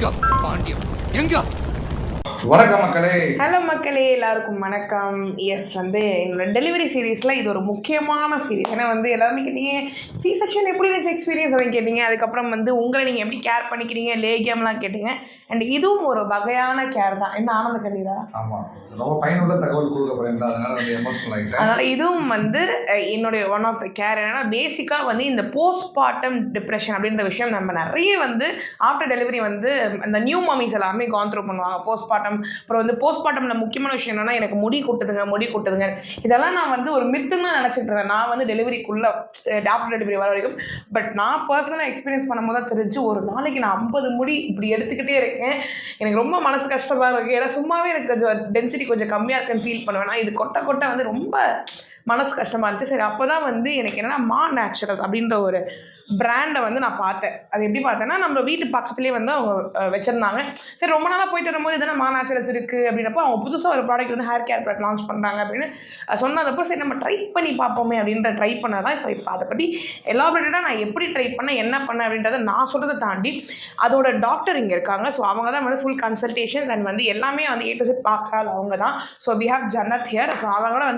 எங்க பாண்டியம் எங்க? வணக்கம் மக்களே. ஹலோ மக்களே, எல்லாருக்கும் வணக்கம். எஸ் எங்களோட டெலிவரி சீரீஸில் இது ஒரு முக்கியமான சீரீஸ். ஏன்னா எல்லாருமே கேட்டீங்க சி செக்ஷன் எப்படி இருந்துச்சு எக்ஸ்பீரியன்ஸ் அப்படின்னு கேட்டீங்க. அதுக்கப்புறம் உங்களை நீங்கள் எப்படி கேர் பண்ணிக்கிறீங்க லேகியம்லாம் கேட்டீங்க. அண்ட் இதுவும் ஒரு வகையான கேர் தான். என்ன ஆனந்த கண்ணீரா? ஆமாம், ரொம்ப பயனுள்ள தகவல் கொடுக்க போகிறீங்களா, அதனால எமோஷனல் ஆகிட்டேன். அதனால் இதுவும் என்னுடைய ஒன் ஆஃப் த கேர். என்னென்னா பேசிக்காக இந்த போஸ்ட்மார்ட்டம் டிப்ரெஷன் அப்படின்ற விஷயம் நம்ம நிறைய ஆஃப்டர் டெலிவரி அந்த நியூ மம்மிஸ் எல்லாமே கான் த்ரூ பண்ணுவாங்க. போஸ்ட்மார்ட்டம் அப்புறம் போஸ்ட்மார்ட்டமில் முக்கியமான விஷயம் என்னென்னா எனக்கு முடி கொட்டுதுங்க. இதெல்லாம் நான் ஒரு மித்துன்னு தான் நினச்சிட்டு இருந்தேன். நான் டெலிவரிக்குள்ளே ஆஃப்டர் டெலிவரி வர வரைக்கும். பட் நான் பர்சனலாக எக்ஸ்பீரியன்ஸ் பண்ணும்போது தான் தெரிஞ்சு ஒரு நாளைக்கு நான் 50 முடி இப்படி எடுத்துக்கிட்டே இருக்கேன். எனக்கு ரொம்ப மனசு கஷ்டமாக இருக்குது. ஏன்னா சும்மாவே எனக்கு கொஞ்சம் டென்சிட்டி கொஞ்சம் கம்மியாக இருக்குன்னு ஃபீல் பண்ணுவேன். இது கொட்ட ரொம்ப மனசு கஷ்டமாக இருந்துச்சு. சரி, அப்போ தான் எனக்கு என்னென்னா மா நேச்சுரல்ஸ் அப்படின்ற ஒரு பிராண்டை நான் பார்த்தேன். அது எப்படி பார்த்தேன்னா, நம்ம வீட்டு பக்கத்துலேயே அவங்க வச்சுருந்தாங்க. சரி, ரொம்ப நாளாக போயிட்டு வரும்போது எதனா மா நேச்சுரல்ஸ் இருக்குது அப்படின்றப்போ அவங்க புதுசாக ஒரு product hair care product launch பண்ணுறாங்க அப்படின்னு சொன்னதப்போ சரி நம்ம ட்ரை பண்ணி பார்ப்போமே அப்படின்ற ட்ரை பண்ண தான். ஸோ இப்போ அதை பற்றி எலாபரேட்டடாக நான் எப்படி ட்ரை பண்ணேன், என்ன பண்ணேன் அப்படின்றத நான் சொல்கிறத தாண்டி அதோட டாக்டர் இங்கே இருக்காங்க. ஸோ அவங்க தான் ஃபுல் கன்சல்டேஷன்ஸ் அண்ட் எல்லாமே A to Z பார்க்குறாள் அவங்க தான். So we have Jannat here. So அவங்களோட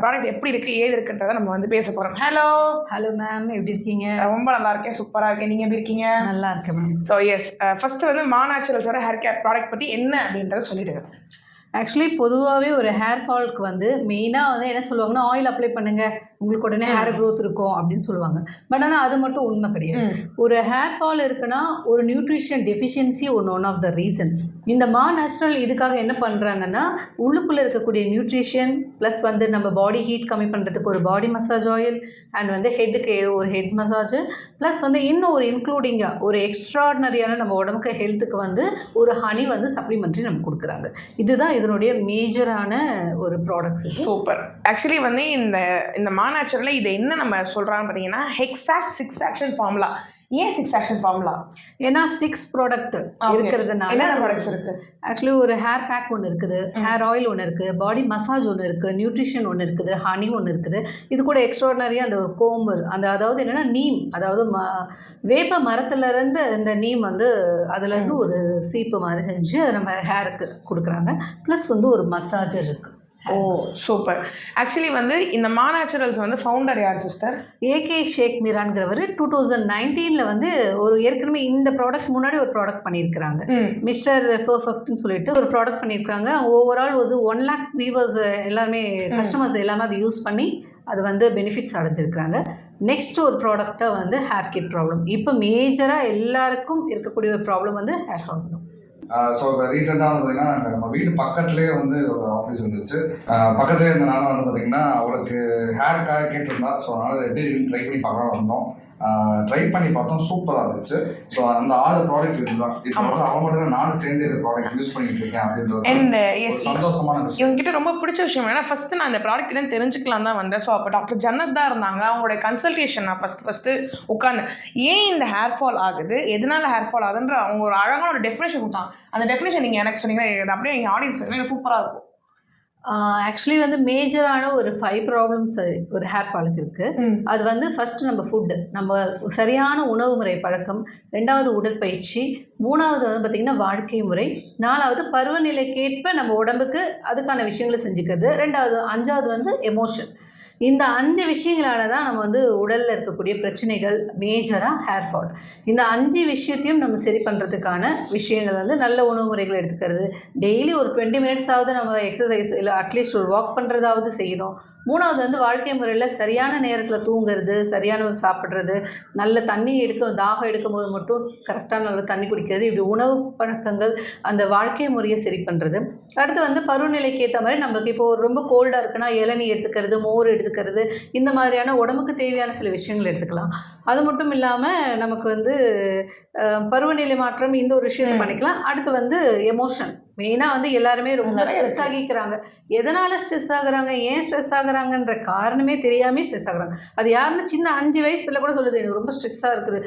ப்ராடக்ட் எப்படி இருக்குது ஏது இருக்குன்றதை நம்ம பேச போகிறோம். ஹலோ மேம், எப்படி இருக்கீங்க? ரொம்ப நல்லா இருக்கேன், சூப்பராக இருக்கேன். நீங்கள் எப்படி இருக்கீங்க? நல்லா இருக்கேன் மேம். ஸோ எஸ், ஃபஸ்ட்டு மா நேச்சுரல்ஸோட ஹேர் கேர் ப்ராடக்ட் பற்றி என்ன அப்படின்றத சொல்லிடுங்க. ஆக்சுவலி பொதுவாகவே ஒரு ஹேர் ஃபால்க்கு மெயினாக என்ன சொல்லுவாங்கன்னா, ஆயில் அப்ளை பண்ணுங்கள், உங்களுக்கு உடனே ஹேர் க்ரோத் இருக்கும் அப்படின்னு சொல்லுவாங்க. பட் ஆனால் அது மட்டும் உண்மை கிடையாது. ஒரு ஹேர் ஃபால் இருக்குன்னா ஒரு nutrition deficiency one of the reason. இந்த மா நேச்சுரல் இதுக்காக என்ன பண்ணுறாங்கன்னா, உள்ளுக்குள்ளே இருக்கக்கூடிய நியூட்ரிஷன் ப்ளஸ் நம்ம பாடி ஹீட் கம்மி பண்ணுறதுக்கு ஒரு பாடி மசாஜ் ஆயில் அண்ட் ஹெட்டுக்கு ஒரு ஹெட் மசாஜ் ப்ளஸ் இன்னும் ஒரு இன்க்ளூடிங்காக ஒரு எக்ஸ்ட்ராடினரியான நம்ம உடம்புக்கு ஹெல்த்துக்கு ஒரு ஹனி சப்ளிமெண்ட்ரி நம்ம கொடுக்குறாங்க. இதுதான் இதனுடைய மேஜரான ஒரு ப்ராடக்ட்ஸ். சூப்பர். ஆக்சுவலி இந்த மா நேச்சுரலில் இது என்ன நம்ம சொல்கிறான்னு பார்த்தீங்கன்னா, ஹெக்ஸாக்ட் 6 ஆக்ஷன் ஃபார்முலா. ஏன் 6 ஆக்ஷன் ஃபார்முலா? ஏன்னா 6 ப்ராடக்ட் இருக்கிறதுனால. என்ன ப்ராடக்ட்ஸ் இருக்குது? ஆக்சுவலி ஒரு ஹேர் பேக் ஒன்று இருக்குது, ஹேர் ஆயில் ஒன்று இருக்குது, பாடி மசாஜ் ஒன்று இருக்குது, நியூட்ரிஷன் ஒன்று இருக்குது, ஹனி ஒன்று இருக்குது. இது கூட எக்ஸ்ட்ராடனரியாக அந்த ஒரு கோம்பு அதாவது என்னென்னா நீம், அதாவது வேப்ப மரத்துலேருந்து இந்த நீம் அதுலேருந்து ஒரு சீப்பு மாதிரி செஞ்சு அதை நம்ம ஹேருக்கு கொடுக்குறாங்க. ப்ளஸ் ஒரு மசாஜர் இருக்குது. ஓ சூப்பர். ஆக்சுவலி இந்த மா நேச்சுரல்ஸ் ஃபவுண்டர் யார் சிஸ்டர்? ஏகே ஷேக் மீரான்கிறவர் 2019 ஒரு ஏற்கனவே இந்த ப்ராடக்ட் முன்னாடி ஒரு ப்ராடக்ட் பண்ணியிருக்கிறாங்க. மிஸ்டர் பெர்ஃபெக்ட்னு சொல்லிட்டு ஒரு ப்ராடக்ட் பண்ணியிருக்காங்க. ஓவரால் 1 lakh வியூவர்ஸ் எல்லாருமே கஸ்டமர்ஸ் எல்லாமே அதை யூஸ் பண்ணி அது பெனிஃபிட்ஸ் அடைஞ்சிருக்கிறாங்க. நெக்ஸ்ட் ஒரு ப்ராடக்டாக ஹேர் கிட் ப்ராப்ளம். இப்போ மேஜராக எல்லாருக்கும் இருக்கக்கூடிய ஒரு ப்ராப்ளம் ஹேர் ஃபால் தான். ஸோ இப்போ ரீசெண்டாக பார்த்தீங்கன்னா நம்ம வீட்டு பக்கத்துலேயே ஒரு ஆஃபீஸ் வந்துச்சு. பக்கத்துலேயே இருந்தனால பார்த்தீங்கன்னா அவளுக்கு ஹேருக்காக கேட்டிருந்தா. ஸோ அதனால் எப்படி இருக்குன்னு ட்ரை பண்ணி பார்க்கலாம் வந்தோம். ட்ரை பண்ணி பார்த்தோம், சூப்பராக இருந்துச்சு. ஸோ அந்த 6 ப்ராடக்ட் இதுதான். இப்போ அவன் மட்டும் தான் நானும் சேர்ந்து இந்த ப்ராடக்ட் யூஸ் பண்ணிட்டு இருக்கேன் அப்படின்றது சந்தோஷமான விஷயம். இவங்ககிட்ட ரொம்ப பிடிச்ச விஷயம் ஏன்னா ஃபஸ்ட்டு நான் இந்த ப்ராடக்ட் என்னன்னு தெரிஞ்சுக்கலாம் தான் வந்தேன். ஸோ அப்போ டாக்டர் ஜன்னத் தான் இருந்தாங்க. அவங்களோட கன்சல்டேஷன் நான் ஃபஸ்ட்டு உட்காந்து ஏன் இந்த ஹேர் ஃபால் ஆகுது, எதனால ஹேர் ஃபால் ஆகுதுன்ற அவங்க ஒரு அழகான ஒரு டெஃபினேஷன் கொடுத்தாங்க. அந்த டெஃபினேஷன் நீங்கள் எனக்கு சொன்னீங்கன்னா அப்படியே எங்கள் ஆடியன்ஸ் சொன்னீங்கன்னா சூப்பராக இருக்கும். ஆக்சுவலி மேஜரான ஒரு 5 ப்ராப்ளம்ஸ் ஒரு ஹேர் ஃபாலுக்கு இருக்குது. அது ஃபஸ்ட்டு நம்ம ஃபுட்டு, நம்ம சரியான உணவு முறை பழக்கம், 2வது உடற்பயிற்சி, 3வது பார்த்திங்கன்னா வாழ்க்கை முறை, 4வது பருவநிலைக்கேற்ப நம்ம உடம்புக்கு அதுக்கான விஷயங்களை செஞ்சுக்கிறது, 5வது எமோஷன். இந்த 5 விஷயங்களால தான் நம்ம உடலில் இருக்கக்கூடிய பிரச்சனைகள் மேஜராக ஹேர் ஃபால். இந்த 5 விஷயத்தையும் நம்ம சரி பண்ணுறதுக்கான விஷயங்கள் நல்ல உணவு முறைகள் எடுத்துக்கிறது, டெய்லி ஒரு 20 மினிட்ஸாவது நம்ம எக்ஸசைஸ் இல்லை அட்லீஸ்ட் ஒரு வாக் பண்ணுறதாவது செய்யணும். 3வது வாழ்க்கை முறையில் சரியான நேரத்தில் தூங்குறது, சரியான சாப்பிட்றது, நல்ல தண்ணி தாகம் எடுக்கும் போது மட்டும் கரெக்டாக நல்ல தண்ணி குடிக்கிறது, இப்படி உணவு பழக்கங்கள் அந்த வாழ்க்கை முறையை சரி பண்ணுறது. அடுத்து பருவநிலைக்கு ஏற்ற மாதிரி நம்மளுக்கு இப்போ ரொம்ப கோல்டாக இருக்குன்னா இளநீ எடுத்துக்கிறது, மோர் எடுத்துக்கிறது, இந்த மாதிரியான உடம்புக்கு தேவையான சில விஷயங்கள் எடுத்துக்கலாம். அது மட்டும் இல்லாமல் நமக்கு பருவநிலை மாற்றம் இந்த ஒரு விஷயத்தை பண்ணிக்கலாம். அடுத்து எமோஷன், மெயினாக வந்து எல்லாருமே ரொம்ப ஸ்ட்ரெஸ் ஆகிக்கிறாங்க. எதனால் ஸ்ட்ரெஸ் ஆகுறாங்க, ஏன் ஸ்ட்ரெஸ் ஆகுறாங்கன்ற காரணமே தெரியாமல் ஸ்ட்ரெஸ் ஆகுறாங்க. அது யாருன்னு சின்ன 5 வயசு பிள்ளை கூட சொல்லுது, எனக்கு ரொம்ப ஸ்ட்ரெஸ்ஸாக இருக்குது,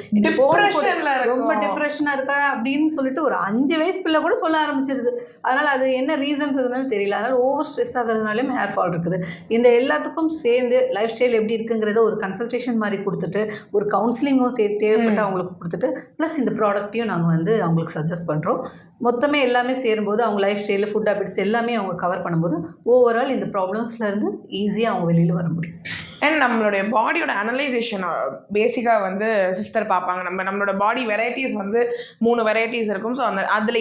ரொம்ப டிப்ரெஷனாக இருக்கா அப்படின்னு சொல்லிட்டு ஒரு 5 வயசு பிள்ளை கூட சொல்ல ஆரம்பிச்சிருது. அதனால் அது என்ன ரீசன்றதுனால தெரியல. அதனால் ஓவர் ஸ்ட்ரெஸ் ஆகிறதுனாலும் ஹேர் ஃபால் இருக்குது. இந்த எல்லாத்துக்கும் சேர்ந்து லைஃப் ஸ்டைல் எப்படி இருக்குங்கிறத ஒரு கன்சல்டேஷன் மாதிரி கொடுத்துட்டு, ஒரு கவுன்சிலிங்கும் தேவைப்பட்டு அவங்களுக்கு கொடுத்துட்டு, ப்ளஸ் இந்த ப்ராடக்ட்டையும் நாங்கள் வந்து அவங்களுக்கு சஜஸ்ட் பண்ணுறோம். மொத்தமே எல்லாமே சேரும்போது அவங்க லைஃப் ஸ்டைலு, ஃபுட் ஹேபிட்ஸ் எல்லாமே அவங்க கவர் பண்ணும்போது ஓவரால் இந்த ப்ராப்ளம்ஸ்லேருந்து ஈஸியாக அவங்க வெளியில் வர முடியும். அண்ட் நம்மளுடைய பாடியோட அனலைசேஷன் பேசிக்காக வந்து சிஸ்டர் பார்ப்பாங்க. நம்மளோட பாடி வெரைட்டிஸ் வந்து 3 வெரைட்டிஸ் இருக்கும். ஸோ அதில்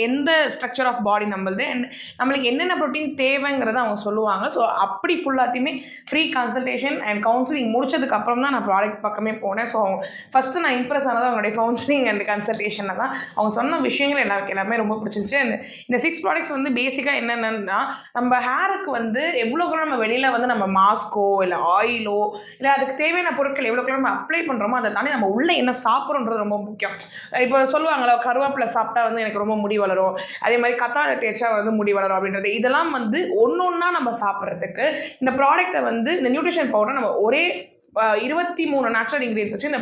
எந்த ஸ்ட்ரக்சர் ஆஃப் பாடி நம்மளுது அண்ட் நம்மளுக்கு என்னென்ன ப்ரோட்டீன் தேவைங்கிறத அவங்க சொல்லுவாங்க. ஸோ அப்படி ஃபுல்லாத்தையுமே ஃப்ரீ கன்சல்டேஷன் அண்ட் கவுன்சிலிங் முடிச்சதுக்கு அப்புறம் தான் நான் ப்ராடக்ட் பக்கமே போனேன். ஸோ ஃபஸ்ட்டு நான் இம்ப்ரெஸ் ஆனது அவங்களுடைய கவுன்சிலிங் அண்ட் கன்சல்டேஷனில் தான். அவங்க சொன்ன விஷயங்கள் எல்லாமே ரொம்ப பிடிச்சிருந்துச்சு. அண்ட் இந்த 6 ப்ராடக்ட்ஸ் வந்து பேசிக்காக என்னென்னா, நம்ம ஹேருக்கு வந்து எவ்வளோக்குள்ள நம்ம வெளியில் வந்து நம்ம மாஸ்கோ இல்லை ஆயிலோ இல்லை அதுக்கு தேவையான பொருட்கள் எவ்வளோக்குள்ள நம்ம அப்ளை பண்ணுறோமோ அதை தாண்டி நம்ம உள்ளே என்ன சாப்பிட்றோன்றது ரொம்ப முக்கியம். இப்போ சொல்லுவாங்களா, கருவேப்பிலை சாப்பிட்டா வந்து எனக்கு ரொம்ப முடி வளரும், அதே மாதிரி கத்தாழை தேய்ச்சா வந்து முடி வளரும் அப்படின்றது. இதெல்லாம் வந்து ஒன்றா நம்ம சாப்பிட்றதுக்கு இந்த ப்ராடக்ட்டை வந்து இந்த நியூட்ரிஷன் பவுடர் நம்ம ஒரே 23 நேச்சுரல் இன்க்ரீடியன்ஸ் வச்சு இந்த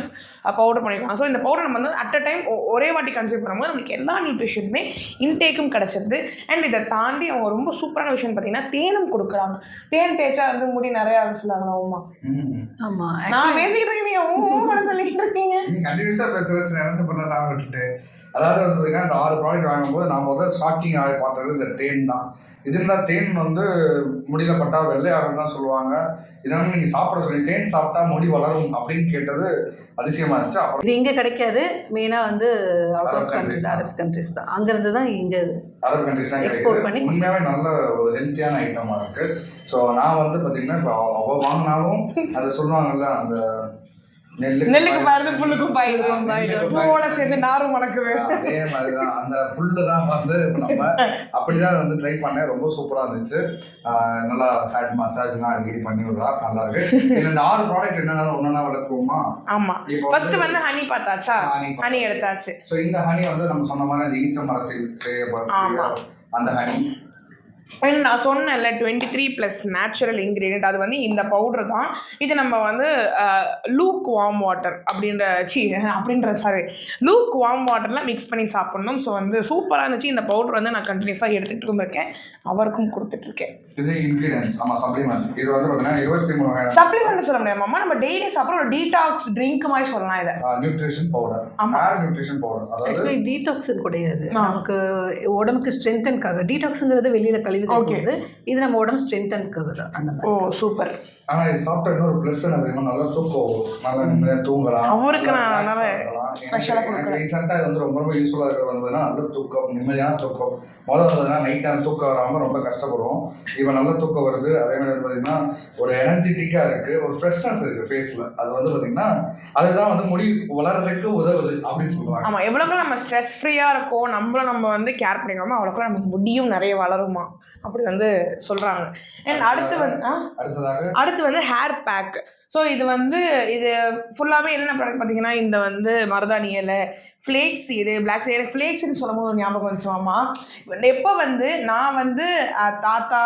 பவுடர் பண்ணிக்கலாம். ஸோ இந்த பவுடர் நம்ம வந்து அட் அ டைம் ஒரே வாட்டி கன்சியூம் பண்ணும்போது நம்மளுக்கு எல்லா நியூட்ரிஷனுமே இன்டேக்கும் கிடச்சிருது. அண்ட் இதை தாண்டி அவங்க ரொம்ப சூப்பரான விஷயம் பார்த்தீங்கன்னா தேனும் கொடுக்குறாங்க. தேன் தேய்ச்சா வந்து முடி நிறைய சொல்லுவாங்களா? ஓமா ஆமாம், நான் பேசிக்கிட்டு இருக்கீங்க சொல்லிட்டு இருக்கீங்க. கண்டினியூஸாக பேசுகிறேன் என்ன பண்ண நான் விட்டுட்டு. அதாவது வந்து பார்த்தீங்கன்னா இந்த 6 ப்ராடக்ட் வாங்கும்போது நான் முதல் ஷாக்கிங் ஆகி பார்த்தது இந்த தேன் தான். இதுதான் தேன் வந்து முடியல பட்டா வெள்ளையாகும் தான் சொல்லுவாங்க. இதனால நீங்கள் சாப்பிட சொல்லி தேன் சாப்பிட்டா முடி வளரும் அப்படின்னு கேட்டது அதிசயமாக இருந்துச்சு. அப்புறம் இது இங்கே கிடைக்காது. மெயினாக வந்து out of countries, Arabs countries தான். அங்கேருந்து தான் இங்கே அரப் கண்ட்ரிஸ் தான் எக்ஸ்போர்ட் பண்ணி. உண்மையாகவே நல்ல ஒரு ஹெல்த்தியான ஐட்டமாக இருக்குது. ஸோ நான் வந்து பார்த்தீங்கன்னா இப்போ அவள் வாங்கினாலும் அதை சொல்லுவாங்கல்ல, அந்த நெல்லுக்கு பாருது புல்லுக்கும் பாயிடும் சேர்ந்து நாரும் மணக்குது. அதே மாதிரிதான் அந்த புல்லு தான் வந்து நம்ம அப்படிதான் வந்து ட்ரை பண்ணேன். ரொம்ப சூப்பரா இருந்துச்சு. நல்லா ஹேட் மசாஜ்லாம் அடிக்கடி பண்ணி விடுறா, நல்லா இருக்கு. இதுல இந்த 6 ப்ராடக்ட் என்னன்னா ஒன்னா விளக்குவோமா? ஆமா, ஃபர்ஸ்ட் வந்து ஹனி பார்த்தாச்சா, ஹனி எடுத்தாச்சு. ஸோ இந்த ஹனி வந்து நம்ம சொன்ன மாதிரி அந்த ஈச்ச மரத்தில் செய்யப்பட்ட அந்த ஹனி. நான் சொன்னேன்ல 23+ நேச்சுரல் இன்க்ரீடியன்ட், அது வந்து இந்த பவுடர் தான். இது நம்ம வந்து lukewarm water lukewarm வாட்டர்லாம் மிக்ஸ் பண்ணி சாப்பிட்ணும். ஸோ வந்து சூப்பராக இருந்துச்சு. இந்த பவுடர் வந்து நான் கண்டினியூஸாக எடுத்துகிட்டு இருக்கேன், அவருக்கும் கொடுத்துட்ருக்கேன். இது இன்க்ரீடியன்ஸ். ஆமாம், சப்ளிமெண்ட். இது வந்து பார்த்தீங்கன்னா 23 சப்ளிமெண்ட் சொல்ல முடியாது மாமா, நம்ம டெய்லி சாப்பிட்ற ஒரு டீடாக்ஸ் ட்ரிங்க் மாதிரி சொல்லலாம். இதை nutrition powder, hair nutrition powder. Actually detox கிடையாது, நமக்கு உடம்புக்கு ஸ்ட்ரென்தனுக்காக. டீடாக்ஸுங்கிறது வெளியில் கழிவு போகுது, இது நம்ம உடம்பு ஸ்ட்ரென்தனுக்காக தான் அந்த மாதிரி. ஓ சூப்பர். ஆனால் இது சாப்பிட்டா இன்னொரு ப்ளஸ் என்ன, நல்லா தூக்கம் வரும், நல்லா நிம்மதியாக தூங்கலாம். அவருக்கு நான் எனக்கு ரீசெண்டாக இது வந்து ரொம்ப ரொம்ப யூஸ்ஃபுல்லாக இருக்கிறது வந்ததுன்னா நல்ல தூக்கம், நிம்மதியான தூக்கம். முதல் வந்ததுன்னா நைட்டாக தூக்கம் வராமல் ரொம்ப கஷ்டப்படுவோம். இப்போ நல்ல தூக்கம் வருது. அதே மாதிரி பார்த்தீங்கன்னா ஒரு எனர்ஜெட்டிக்காக இருக்குது, ஒரு ஃப்ரெஷ்னஸ் இருக்குது ஃபேஸில். அது வந்து பார்த்தீங்கன்னா அதுதான் வந்து முடி வளர்றதுக்கு உதவுது அப்படின்னு சொல்லுவாங்க. ஆமாம், எவ்வளோக்கு நம்ம ஸ்ட்ரெஸ் ஃப்ரீயாக இருக்கோம், நம்ம வந்து கேர் பண்ணிக்கோமா, அவ்வளோக்கு நமக்கு முடியும் நிறைய வளருமா அப்படி வந்து சொல்கிறாங்க. அண்ட் அடுத்து வந்து ஹேர் பேக். ஸோ இது ஃபுல்லாகவே என்னென்ன ப்ராடக்ட் பார்த்தீங்கன்னா, இந்த வந்து மருதாணி இலை, ஃப்ளேக்ஸ் சீடு, பிளாக் சீடு. எனக்கு ஃப்ளேக்ஸ் சீடு சொல்லும் போது ஒரு ஞாபகம் வந்துச்சுமாம்மா. எப்போ வந்து நான் வந்து தாத்தா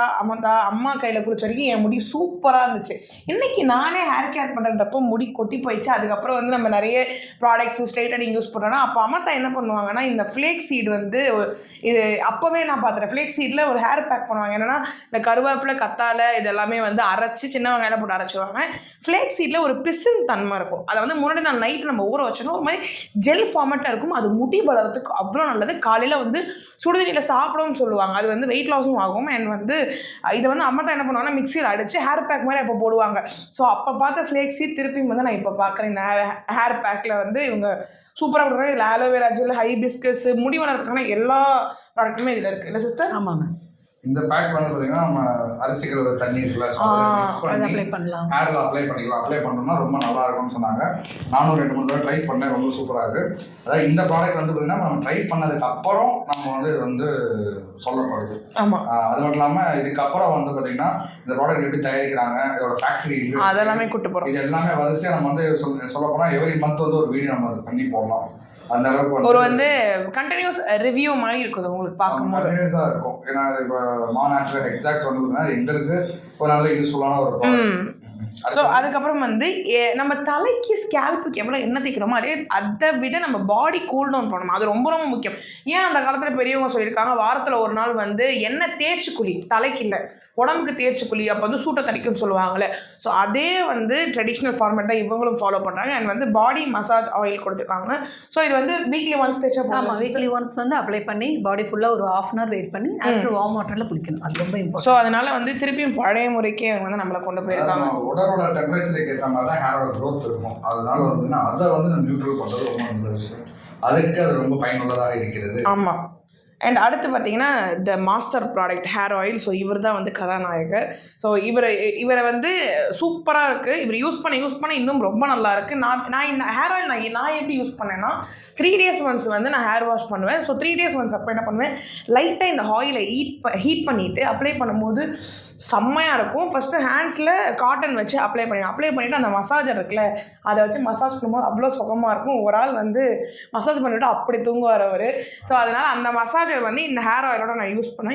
அம்மா கையில் குடிச்ச வரைக்கும் என் முடி சூப்பராக இருந்துச்சு. இன்றைக்கி நானே ஹேர் கேர் பண்ணுறப்போ முடி கொட்டி போயிடுச்சு. அதுக்கப்புறம் வந்து நம்ம நிறைய ப்ராடக்ட்ஸ் ஸ்ட்ரைட்டனிங் யூஸ் பண்ணுறோன்னா, அப்போ அம்மா என்ன பண்ணுவாங்கன்னா, இந்த ஃப்ளேக்ஸ் சீடு வந்து இது அப்போவே நான் பார்த்துறேன். ஃப்ளேக்ஸ் சீடில் ஒரு ஹேர் பேக் பண்ணுவாங்க. என்னென்னா இந்த கருவேப்பிலை, கத்தாழை இதெல்லாமே வந்து அரைச்சி சின்ன வெங்காயம் போட்டு அரைச்சிடுவாங்க. ஃப்ளேக்ஸ் சீடில் ஒரு பிசின் தன்மை இருக்கும். அதை வந்து முன்னாடி நான் நைட்டு நம்ம ஊற வச்சோன்னா ஒரு மாதிரி ஜெல் ஃபார்மேட்டாக இருக்கும். அது முடி வளர்கிறதுக்கு அவ்வளோ நல்லது. காலையில் வந்து சுடுதண்ணியில் சாப்பிடணும்னு சொல்லுவாங்க. அது வந்து வெயிட் லாஸும் ஆகும். அண்ட் வந்து இதை வந்து அம்மா தான் என்ன பண்ணுவாங்கன்னா மிக்சியில் அடித்து ஹேர் பேக் மாதிரி அப்போ போடுவாங்க. ஸோ அப்போ பார்த்த ஃப்ளேக்ஸ் சீட் திருப்பி வந்து நான் இப்போ பார்க்குறேன். இந்த ஹேர் பேக்கில் வந்து இவங்க சூப்பராக கொடுக்குறாங்க. இதில் ஆலோவேரா ஜெல், ஹைபிஸ்கஸ், முடி வளர்கிறதுக்கான எல்லா ப்ராடக்ட்டுமே இதில் இருக்குது இல்லை சிஸ்டர்? ஆமாங்க. இந்த பேக் வந்து பார்த்தீங்கன்னா நம்ம அரிசிகள் ஒரு தண்ணி இருக்குல்ல, அப்ளை பண்ணலாம், ஹேரில் அப்ளை பண்ணிக்கலாம். அப்ளை பண்ணோம்னா ரொம்ப நல்லா இருக்கும்னு சொன்னாங்க. நானும் 2-3 தடவை ட்ரை பண்ணேன், ரொம்ப சூப்பராக இருக்குது. அதாவது இந்த ப்ராடக்ட் வந்து பார்த்தீங்கன்னா நம்ம ட்ரை பண்ணதுக்கு அப்புறம் நம்ம வந்து இது வந்து சொல்லப்படுது. ஆமாம், அது மட்டும் இல்லாமல் இதுக்கப்புறம் வந்து பார்த்தீங்கன்னா இந்த ப்ராடக்ட் எப்படி தயாரிக்கிறாங்க, இதோட ஃபேக்ட்ரி இது அதெல்லாமே கூட்டு போகிறோம். இது எல்லாமே வரிசையாக நம்ம வந்து சொல்ல போனால் எவ்ரி மந்த் வந்து ஒரு வீடியோ நம்ம பண்ணி போடலாம். அந்த அளவுக்கு ஒரு வந்து கண்டினியூஸ் ரிவ்யூ மாதிரி இருக்குது உங்களுக்கு பார்க்கும்போது. கண்டினியூஸாக இருக்கும். ஏன்னா இப்போ மாநாட்டில் எக்ஸாக்ட் வந்து பார்த்தீங்கன்னா எங்களுக்கு ஒரு நல்ல யூஸ்ஃபுல்லான ஒரு ப்ராடக்ட். ஸோ அதுக்கப்புறம் வந்து நம்ம தலைக்கு ஸ்கேல்ப்புக்கு எவ்வளோ எண்ணெய் தேய்க்கிறோமோ அதை விட நம்ம பாடி கூல் டவுன் பண்ணணும். அது ரொம்ப ரொம்ப முக்கியம். ஏன் அந்த காலத்தில் பெரியவங்க சொல்லியிருக்காங்க வாரத்தில் ஒரு நாள் வந்து எண்ணெய் தேய்ச்சி குளி, தலைக்கு இல்லை உடம்புக்கு தேய்ச்சி குளி, அப்போ வந்து சூட்டை தடிக்கும்னு சொல்லுவாங்களே. ஸோ அதே வந்து ட்ரெடிஷ்னல் ஃபார்மேட் தான் இவங்களும் ஃபாலோ பண்ணுறாங்க. அண்ட் வந்து பாடி மசாஜ் ஆயில் கொடுத்துருக்காங்க. ஸோ இது வந்து வீக்லி ஒன்ஸ் தேய்ச்சா ஆமாம், வீக்லி ஒன்ஸ் வந்து அப்ளை பண்ணி பாடி ஃபுல்லாக ஒரு 1/2 hour வெயிட் பண்ணி ஆஃப்டர் வார்ம் வாட்டரில் குளிக்கணும். அது ரொம்ப இம்பார்ட்டன்ட். ஸோ அதனால வந்து திருப்பியும் பழைய முறைக்கே வந்து நம்மளை கொண்டு போயிருக்காங்க. உடலோட டெம்பரேச்சருக்கு ஏற்ற மாதிரி தான் ஹேரோட க்ரோத் இருக்கும். அதனால வந்து அதை வந்து நம்ம நியூட்ரல் பண்ணுறது ரொம்ப நல்ல விஷயம். அதுக்கு அது ரொம்ப பயனுள்ளதாக இருக்கிறது. ஆமாம். அண்ட் அடுத்து பார்த்தீங்கன்னா the master product hair oil. So இவர் தான் வந்து கதாநாயகர். ஸோ இவரை வந்து சூப்பராக இருக்குது. இவர் யூஸ் பண்ண இன்னும் ரொம்ப நல்லா இருக்குது. நான் இந்த ஹேர் ஆயில் நான் எப்படி யூஸ் பண்ணேன்னா 3 days ஒன்ஸ் வந்து நான் ஹேர் வாஷ் பண்ணுவேன். ஸோ 3 days ஒன்ஸ் அப்போ என்ன பண்ணுவேன், லைட்டாக இந்த ஆயிலை ஹீட் பண்ணிவிட்டு அப்ளை பண்ணும்போது செம்மையாக இருக்கும். ஃபஸ்ட்டு ஹேண்ட்ஸில் காட்டன் வச்சு அப்ளை பண்ணிவிட்டு அந்த மசாஜர் இருக்குல்ல அதை வச்சு மசாஜ் பண்ணும்போது அவ்வளோ சுகமாக இருக்கும். ஒரு ஆள் வந்து மசாஜ் பண்ணிவிட்டு அப்படி தூங்குவார் அவர். ஸோ அதனால் அந்த மசாஜர் வந்து இந்த ஹேர் ஆயிலோட நான்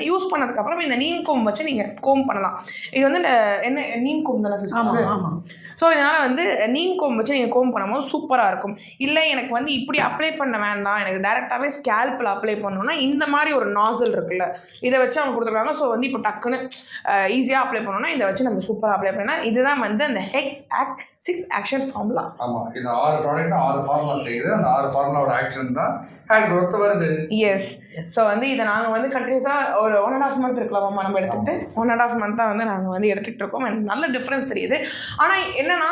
யூஸ் பண்ணதுக்கப்புறம் இந்த நீம் கோம் வச்சு நீங்கள் கோம் பண்ணலாம். இது வந்து என்ன நீம் கோம் தானே சிஸ்டர்? ஆமாம். ஸோ இதனால் வந்து நீம் கோம் வச்சு நீங்கள் கோம் பண்ணும்போது சூப்பராக இருக்கும். இல்லை எனக்கு வந்து இப்படி அப்ளை பண்ண வேண்டாம், எனக்கு டேரெக்டாகவே ஸ்கேல்பில் அப்ளை பண்ணணும்னா இந்த மாதிரி ஒரு நாசல் இருக்குல்ல இதை வச்சு அவங்க கொடுத்துருக்காங்க. ஸோ வந்து இப்போ டக்குன்னு ஈஸியாக அப்ளை பண்ணணும்னா இதை வச்சு நம்ம சூப்பராக அப்ளை பண்ணால் இதுதான் வந்து அந்த Hex ஆக்ஷன் ஃபார்முலா. ஆமாம், இது 6 ப்ராடக்ட் 6 ஃபார்முலா செய்யுது. அந்த 6 ஃபார்முலாவோட ஆக்ஷன் தான் ஹேர் க்ரோத் வருது. எஸ். ஸோ வந்து இதை நாங்கள் வந்து கண்டினியூஸாக ஒரு 1.5 month இருக்கலாமா நம்ம எடுத்துகிட்டு 1.5 month தான் வந்து நாங்கள் வந்து எடுத்துகிட்டு இருக்கோம். எனக்கு நல்ல டிஃப்ரென்ஸ் தெரியுது. ஆனால் என்னன்னா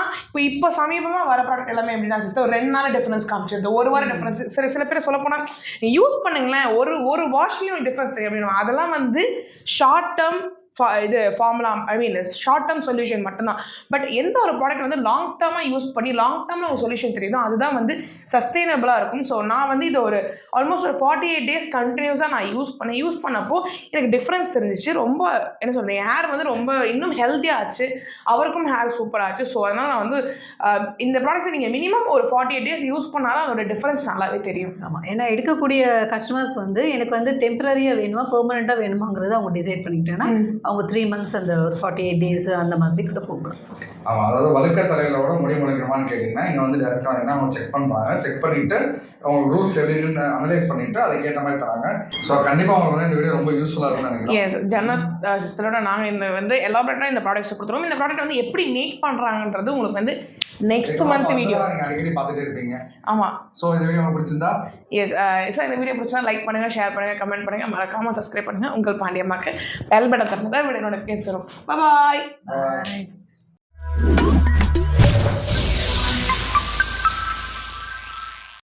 இப்போ சமீபமாக வர ப்ராடக்ட் எல்லாமே எப்படின்னா சிஸ்டர் ஒரு 2 நாள் டிஃப்ரென்ஸ் காமிச்சிருது, ஒரு வாரம் டிஃப்ரென்ஸ். சில பேர் சொல்ல போனால் யூஸ் பண்ணுங்களேன் ஒரு வாஷ்லேயும் டிஃப்ரென்ஸ் தெரியும் அப்படின்னு. அதெல்லாம் வந்து ஷார்ட் டேர்ம் இது ஃபார்முலா, ஷார்ட் டேர்ம் சொல்யூஷன் மட்டும்தான். பட் எந்த ஒரு ப்ராடக்ட் வந்து லாங் டேர்மாக யூஸ் பண்ணி லாங் டேர்மில் ஒரு சொல்யூஷன் தெரியுதோ அதுதான் வந்து சஸ்டெயினபிளாக இருக்கும். ஸோ நான் வந்து இதை ஆல்மோஸ்ட் ஒரு 48 days கண்டினியூஸாக நான் யூஸ் பண்ணப்போ எனக்கு டிஃப்ரென்ஸ் தெரிஞ்சிச்சு. ரொம்ப என்ன சொல்கிறது, என் ஹேர் வந்து ரொம்ப இன்னும் ஹெல்த்தியாக ஆச்சு, அவருக்கும் ஹேர் சூப்பராக ஆச்சு. ஸோ அதனால் நான் வந்து இந்த ப்ராடக்ட்ஸை நீங்கள் மினிமம் ஒரு 48 days யூஸ் பண்ணாலும் அதோட டிஃப்ரென்ஸ் நல்லாவே தெரியும். ஆமாம், ஏன்னா எடுக்கக்கூடிய கஸ்டமர்ஸ் வந்து எனக்கு வந்து டெம்பரரியாக வேணுமா பெர்மனெண்ட்டாக வேணுமாங்கிறத அவங்க டிசைட் பண்ணிக்கிட்டேன்னா அவங்க 3 months அந்த ஒரு 48 days அந்த மாதிரி கூட போகலாம். ஆமாம், அதாவது வழுக்க தலையிலோட முடி முளைக்கணுமான்னு கேட்டிங்கன்னா இங்கே வந்து டேரெக்டாக என்ன அவங்க செக் பண்ணுறாங்க. செக் பண்ணிவிட்டு அவங்க ரூட்ஸ் எப்படின்னு அனலைஸ் பண்ணிவிட்டு அதுக்கேற்ற மாதிரி தராங்க. ஸோ கண்டிப்பாக அவங்களுக்கு வந்து இந்த வீடியோ ரொம்ப யூஸ்ஃபுல்லாக இருக்கும்னு நினைக்கிறேன். எஸ், ஜன்னத் சிஸ்டரோட நாங்கள் இந்த வந்து எலாபரேட்டாக இந்த ப்ராடக்ட்ஸ் கொடுத்துருவோம். இந்த ப்ராடக்ட் வந்து எப்படி மேக் பண்ணுறாங்கன்றது உங்களுக்கு வந்து நெக்ஸ்ட் மந்த் வீடியோ நீங்கள் அடிக்கடி பார்த்துட்டே இருப்பீங்க. ஆமாம். ஸோ இந்த வீடியோ உங்களுக்கு பிடிச்சிருந்தா எஸ், ஸோ இந்த வீடியோ பிடிச்சா லைக் பண்ணுங்கள், ஷேர் பண்ணுங்கள், கமெண்ட் பண்ணுங்கள், மறக்காமல் சப்ஸ்கிரைப் பண்ணுங்கள். உங்கள் பாண்டியம்மாக்கு பெல் பட்டன் தரணும் தான் வீடியோ நோட்டிஃபிகேஷன் வரும். பாய்.